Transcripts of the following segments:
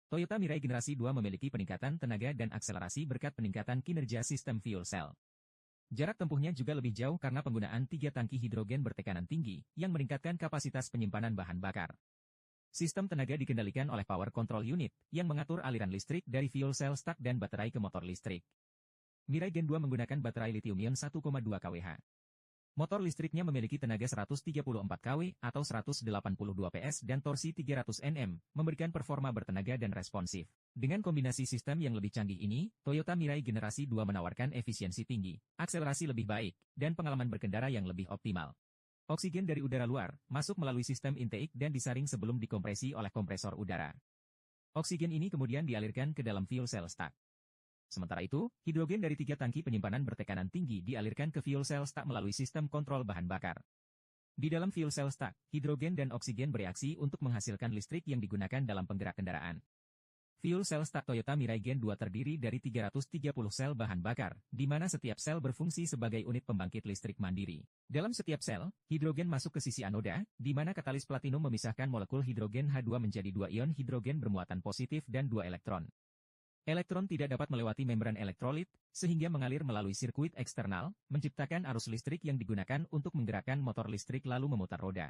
Toyota Mirai generasi 2 memiliki peningkatan tenaga dan akselerasi berkat peningkatan kinerja sistem fuel cell. Jarak tempuhnya juga lebih jauh karena penggunaan 3 tangki hidrogen bertekanan tinggi, yang meningkatkan kapasitas penyimpanan bahan bakar. Sistem tenaga dikendalikan oleh power control unit, yang mengatur aliran listrik dari fuel cell stack dan baterai ke motor listrik. Mirai Gen 2 menggunakan baterai lithium-ion 1,2 kWh. Motor listriknya memiliki tenaga 134 kW atau 182 PS dan torsi 300 Nm, memberikan performa bertenaga dan responsif. Dengan kombinasi sistem yang lebih canggih ini, Toyota Mirai generasi 2 menawarkan efisiensi tinggi, akselerasi lebih baik, dan pengalaman berkendara yang lebih optimal. Oksigen dari udara luar masuk melalui sistem intake dan disaring sebelum dikompresi oleh kompresor udara. Oksigen ini kemudian dialirkan ke dalam fuel cell stack. Sementara itu, hidrogen dari 3 tangki penyimpanan bertekanan tinggi dialirkan ke fuel cell stack melalui sistem kontrol bahan bakar. Di dalam fuel cell stack, hidrogen dan oksigen bereaksi untuk menghasilkan listrik yang digunakan dalam penggerak kendaraan. Fuel cell stack Toyota Mirai Gen 2 terdiri dari 330 sel bahan bakar, di mana setiap sel berfungsi sebagai unit pembangkit listrik mandiri. Dalam setiap sel, hidrogen masuk ke sisi anoda, di mana katalis platinum memisahkan molekul hidrogen H2 menjadi 2 ion hidrogen bermuatan positif dan 2 elektron. Elektron tidak dapat melewati membran elektrolit, sehingga mengalir melalui sirkuit eksternal, menciptakan arus listrik yang digunakan untuk menggerakkan motor listrik lalu memutar roda.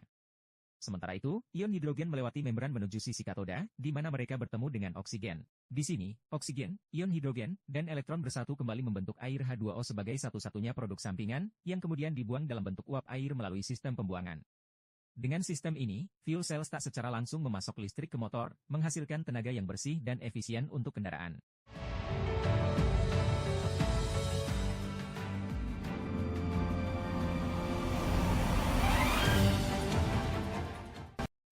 Sementara itu, ion hidrogen melewati membran menuju sisi katoda, di mana mereka bertemu dengan oksigen. Di sini, oksigen, ion hidrogen, dan elektron bersatu kembali membentuk air H2O sebagai satu-satunya produk sampingan, yang kemudian dibuang dalam bentuk uap air melalui sistem pembuangan. Dengan sistem ini, fuel cell stack secara langsung memasok listrik ke motor, menghasilkan tenaga yang bersih dan efisien untuk kendaraan.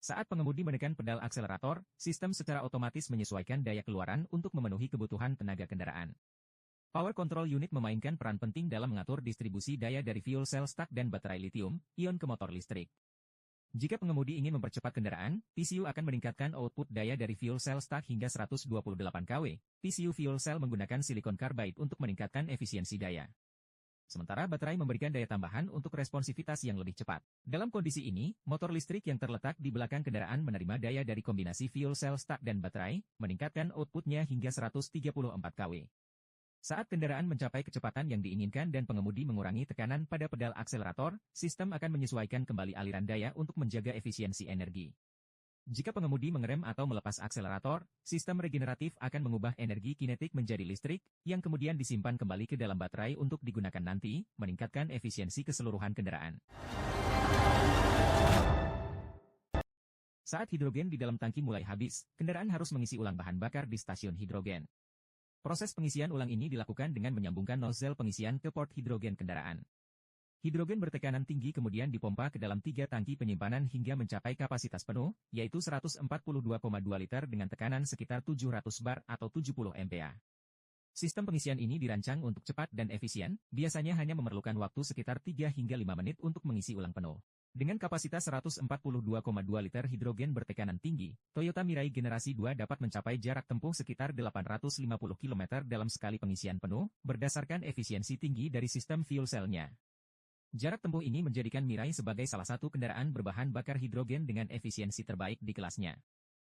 Saat pengemudi menekan pedal akselerator, sistem secara otomatis menyesuaikan daya keluaran untuk memenuhi kebutuhan tenaga kendaraan. Power control unit memainkan peran penting dalam mengatur distribusi daya dari fuel cell stack dan baterai lithium-ion ke motor listrik. Jika pengemudi ingin mempercepat kendaraan, PCU akan meningkatkan output daya dari fuel cell stack hingga 128 kW. PCU fuel cell menggunakan silikon karbide untuk meningkatkan efisiensi daya. Sementara baterai memberikan daya tambahan untuk responsivitas yang lebih cepat. Dalam kondisi ini, motor listrik yang terletak di belakang kendaraan menerima daya dari kombinasi fuel cell stack dan baterai, meningkatkan outputnya hingga 134 kW. Saat kendaraan mencapai kecepatan yang diinginkan dan pengemudi mengurangi tekanan pada pedal akselerator, sistem akan menyesuaikan kembali aliran daya untuk menjaga efisiensi energi. Jika pengemudi mengerem atau melepas akselerator, sistem regeneratif akan mengubah energi kinetik menjadi listrik, yang kemudian disimpan kembali ke dalam baterai untuk digunakan nanti, meningkatkan efisiensi keseluruhan kendaraan. Saat hidrogen di dalam tangki mulai habis, kendaraan harus mengisi ulang bahan bakar di stasiun hidrogen. Proses pengisian ulang ini dilakukan dengan menyambungkan nozzle pengisian ke port hidrogen kendaraan. Hidrogen bertekanan tinggi kemudian dipompa ke dalam 3 tangki penyimpanan hingga mencapai kapasitas penuh, yaitu 142,2 liter dengan tekanan sekitar 700 bar atau 70 MPa. Sistem pengisian ini dirancang untuk cepat dan efisien, biasanya hanya memerlukan waktu sekitar 3 hingga 5 menit untuk mengisi ulang penuh. Dengan kapasitas 142,2 liter hidrogen bertekanan tinggi, Toyota Mirai generasi 2 dapat mencapai jarak tempuh sekitar 850 km dalam sekali pengisian penuh, berdasarkan efisiensi tinggi dari sistem fuel cell-nya. Jarak tempuh ini menjadikan Mirai sebagai salah satu kendaraan berbahan bakar hidrogen dengan efisiensi terbaik di kelasnya.